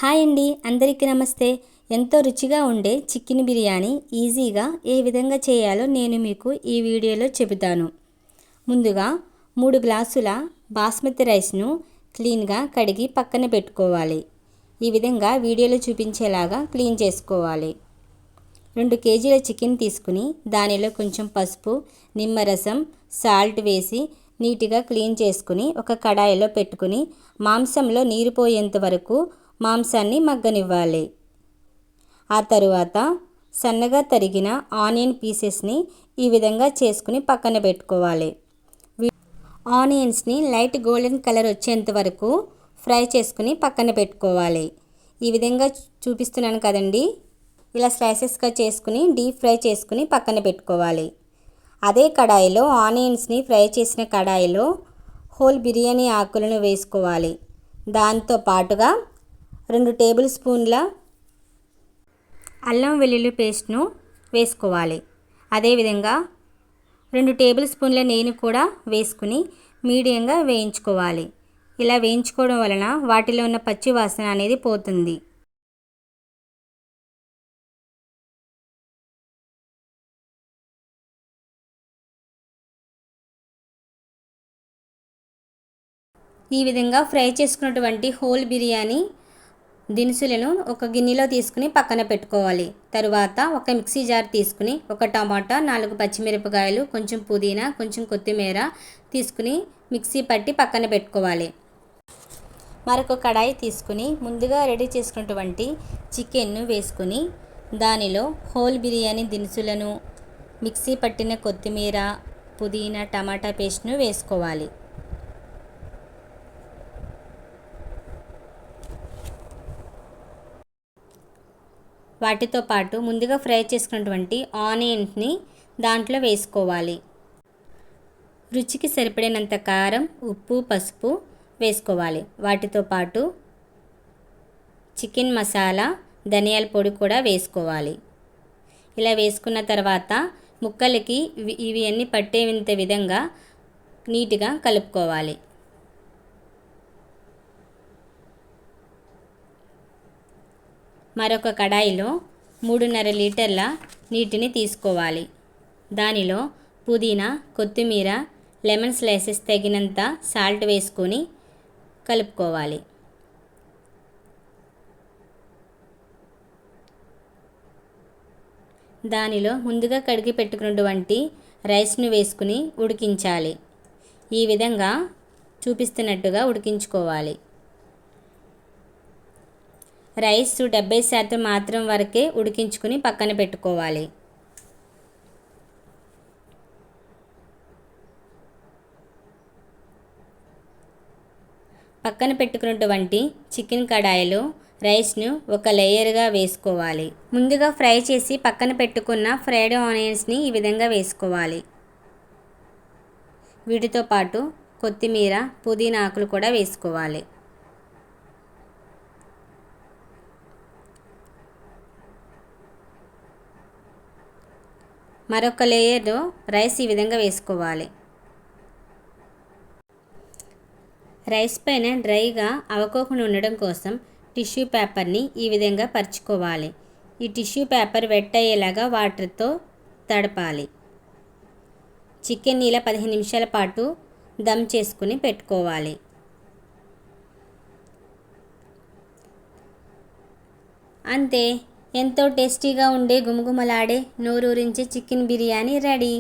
Hi అండి, అందరికీ నమస్తే. ఎంతో రుచిగా ఉండే చికెన్ బిర్యానీ ఈజీగా ఏ విధంగా చేయాలో నేను మీకు ఈ వీడియోలో చెబుతాను. ముందుగా 3 గ్లాసుల బాస్మతి రైస్ను క్లీన్గా కడిగి పక్కన పెట్టుకోవాలి. ఈ విధంగా వీడియోలో చూపించేలాగా క్లీన్ చేసుకోవాలి. 2 కేజీల చికెన్ తీసుకుని దానిలో కొంచెం పసుపు, నిమ్మరసం, సాల్ట్ వేసి నీట్గా క్లీన్ చేసుకుని ఒక కడాయిలో పెట్టుకుని మాంసంలో నీరు పోయేంత వరకు మాంసాన్ని మగ్గనివ్వాలి. ఆ తరువాత సన్నగా తరిగిన ఆనియన్ పీసెస్ని ఈ విధంగా చేసుకుని పక్కన పెట్టుకోవాలి. ఆనియన్స్ని లైట్ గోల్డెన్ కలర్ వచ్చేంత వరకు ఫ్రై చేసుకుని పక్కన పెట్టుకోవాలి. ఈ విధంగా చూపిస్తున్నాను కదండి, ఇలా స్లైసెస్గా చేసుకుని డీప్ ఫ్రై చేసుకుని పక్కన పెట్టుకోవాలి. అదే కడాయిలో ఆనియన్స్ని ఫ్రై చేసిన కడాయిలో హోల్ బిర్యానీ ఆకులను వేసుకోవాలి. దాంతో పాటుగా 2 టేబుల్ స్పూన్ల అల్లం వెల్లుల్లి పేస్ట్ను వేసుకోవాలి. అదేవిధంగా 2 టేబుల్ స్పూన్ల నెయ్యిని కూడా వేసుకుని మీడియంగా వేయించుకోవాలి. ఇలా వేయించుకోవడం వలన వాటిలో ఉన్న పచ్చి వాసన అనేది పోతుంది. ఈ విధంగా ఫ్రై చేసుకున్నటువంటి హోల్ బిర్యానీ దినుసులను ఒక గిన్నెలో తీసుకుని పక్కన పెట్టుకోవాలి. తరువాత ఒక మిక్సీ జార్ తీసుకుని ఒక టమాటా, 4 పచ్చిమిరపకాయలు, కొంచెం పుదీనా, కొంచెం కొత్తిమీర తీసుకుని మిక్సీ పట్టి పక్కన పెట్టుకోవాలి. మరొక కడాయి తీసుకుని ముందుగా రెడీ చేసుకున్నటువంటి చికెన్ను వేసుకుని దానిలో హోల్ బిర్యానీ దినుసులను, మిక్సీ పట్టిన కొత్తిమీర, పుదీనా, టమాటా పేస్ట్ను వేసుకోవాలి. వాటితో పాటు ముందుగా ఫ్రై చేసుకున్నటువంటి ఆనియన్స్ని దాంట్లో వేసుకోవాలి. రుచికి సరిపడినంత కారం, ఉప్పు, పసుపు వేసుకోవాలి. వాటితో పాటు చికెన్ మసాలా, ధనియాల పొడి కూడా వేసుకోవాలి. ఇలా వేసుకున్న తర్వాత ముక్కలకి ఇవి అన్నీ పట్టేంత విధంగా నీట్గా కలుపుకోవాలి. మరొక కడాయిలో 3.5 లీటర్ల నీటిని తీసుకోవాలి. దానిలో పుదీనా, కొత్తిమీర, లెమన్ స్లైసెస్ తగినంత సాల్ట్ వేసుకొని కలుపుకోవాలి. దానిలో ముందుగా కడిగి పెట్టుకున్నటువంటి రైస్ను వేసుకుని ఉడికించాలి. ఈ విధంగా చూపిస్తున్నట్టుగా ఉడికించుకోవాలి. రైస్ 70% మాత్రం వరకే ఉడికించుకుని పక్కన పెట్టుకోవాలి. పక్కన పెట్టుకున్నటువంటి చికెన్ కడాయిలో రైస్ను ఒక లేయర్గా వేసుకోవాలి. ముందుగా ఫ్రై చేసి పక్కన పెట్టుకున్న ఫ్రైడ్ ఆనియన్స్ని ఈ విధంగా వేసుకోవాలి. వీటితో పాటు కొత్తిమీర, పుదీనా ఆకులు కూడా వేసుకోవాలి. మరొక లేయర్లో రైస్ ఈ విధంగా వేసుకోవాలి. రైస్ పైన డ్రైగా అవకోకుండా ఉండడం కోసం టిష్యూ పేపర్ని ఈ విధంగా పరుచుకోవాలి. ఈ టిష్యూ పేపర్ వెట్ అయ్యేలాగా వాటర్తో తడపాలి. చికెన్ ఇలా 15 నిమిషాల పాటు దమ్ చేసుకుని పెట్టుకోవాలి. అంతే, ఎంతో టేస్టీగా ఉండే గుమగుమలాడే నోరూరించే చికెన్ బిర్యానీ రెడీ.